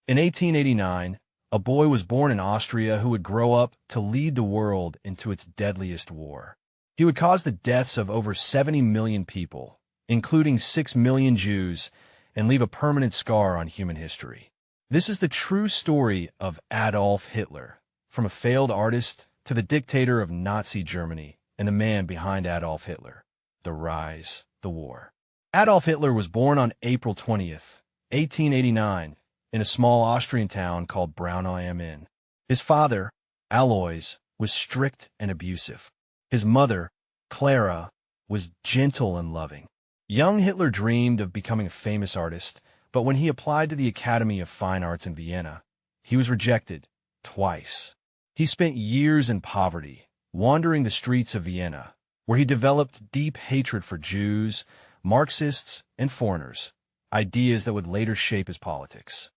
In 1889, a boy was born in Austria who would grow up to lead the world into its deadliest war. He would cause the deaths of over 70 million people, including 6 million Jews, and leave a permanent scar on human history. This is the true story of Adolf Hitler, from a failed artist to the dictator of Nazi Germany and the man behind Adolf Hitler. The rise, the war. Adolf Hitler was born on April 20th, 1889, in a small Austrian town called Braunau am Inn. His father, Alois, was strict and abusive. His mother, Clara, was gentle and loving. Young Hitler dreamed of becoming a famous artist, but when he applied to the Academy of Fine Arts in Vienna, he was rejected twice. He spent years in poverty, wandering the streets of Vienna, where he developed deep hatred for Jews, Marxists, and foreigners, ideas that would later shape his politics.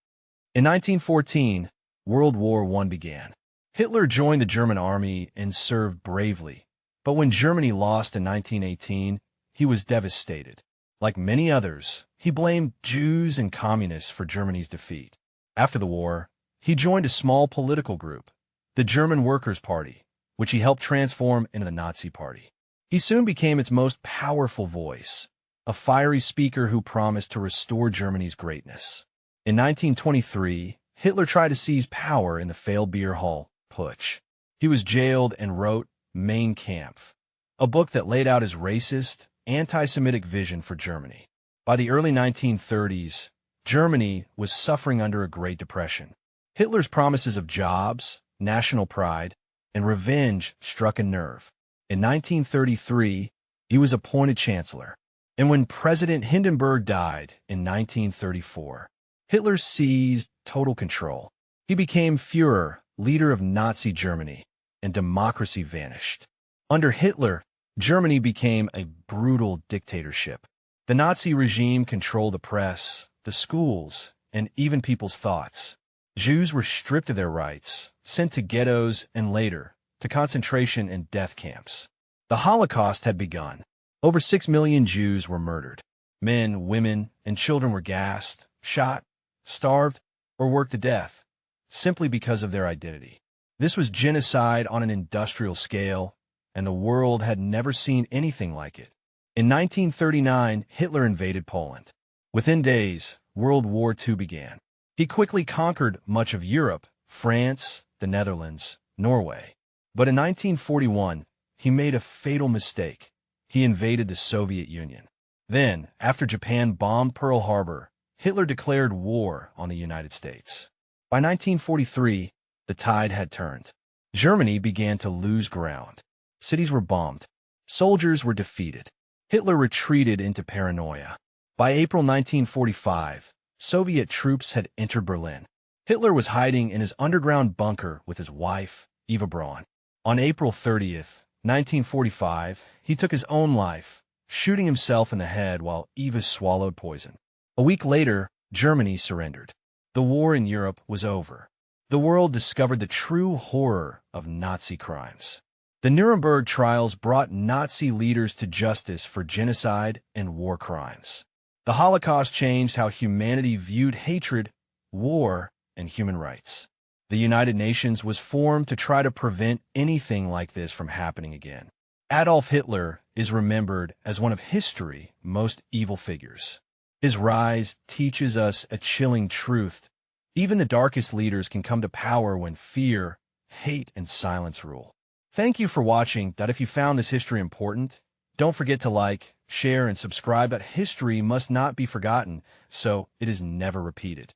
In 1914, World War I began. Hitler joined the German army and served bravely, but when Germany lost in 1918, he was devastated. Like many others, he blamed Jews and communists for Germany's defeat. After the war, he joined a small political group, the German Workers' Party, which he helped transform into the Nazi Party. He soon became its most powerful voice, a fiery speaker who promised to restore Germany's greatness. In 1923, Hitler tried to seize power in the failed beer hall putsch. He was jailed and wrote Mein Kampf, a book that laid out his racist, anti-Semitic vision for Germany. By the early 1930s, Germany was suffering under a Great Depression. Hitler's promises of jobs, national pride, and revenge struck a nerve. In 1933, he was appointed chancellor. And when President Hindenburg died in 1934, Hitler seized total control. He became Führer, leader of Nazi Germany, and democracy vanished. Under Hitler, Germany became a brutal dictatorship. The Nazi regime controlled the press, the schools, and even people's thoughts. Jews were stripped of their rights, sent to ghettos, and later, to concentration and death camps. The Holocaust had begun. Over 6 million Jews were murdered. Men, women, and children were gassed, shot, starved, or worked to death, simply because of their identity. This was genocide on an industrial scale, and the world had never seen anything like it. In 1939, Hitler invaded Poland. Within days, World War II began. He quickly conquered much of Europe, France, the Netherlands, Norway. But in 1941, he made a fatal mistake. He invaded the Soviet Union. Then, after Japan bombed Pearl Harbor, Hitler declared war on the United States. By 1943, the tide had turned. Germany began to lose ground. Cities were bombed. Soldiers were defeated. Hitler retreated into paranoia. By April 1945, Soviet troops had entered Berlin. Hitler was hiding in his underground bunker with his wife, Eva Braun. On April 30th, 1945, he took his own life, shooting himself in the head while Eva swallowed poison. A week later, Germany surrendered. The war in Europe was over. The world discovered the true horror of Nazi crimes. The Nuremberg trials brought Nazi leaders to justice for genocide and war crimes. The Holocaust changed how humanity viewed hatred, war, and human rights. The United Nations was formed to try to prevent anything like this from happening again. Adolf Hitler is remembered as one of history's most evil figures. His rise teaches us a chilling truth. Even the darkest leaders can come to power when fear, hate, and silence rule. Thank you for watching. If you found this history important, don't forget to like, share, and subscribe. History must not be forgotten, so it is never repeated.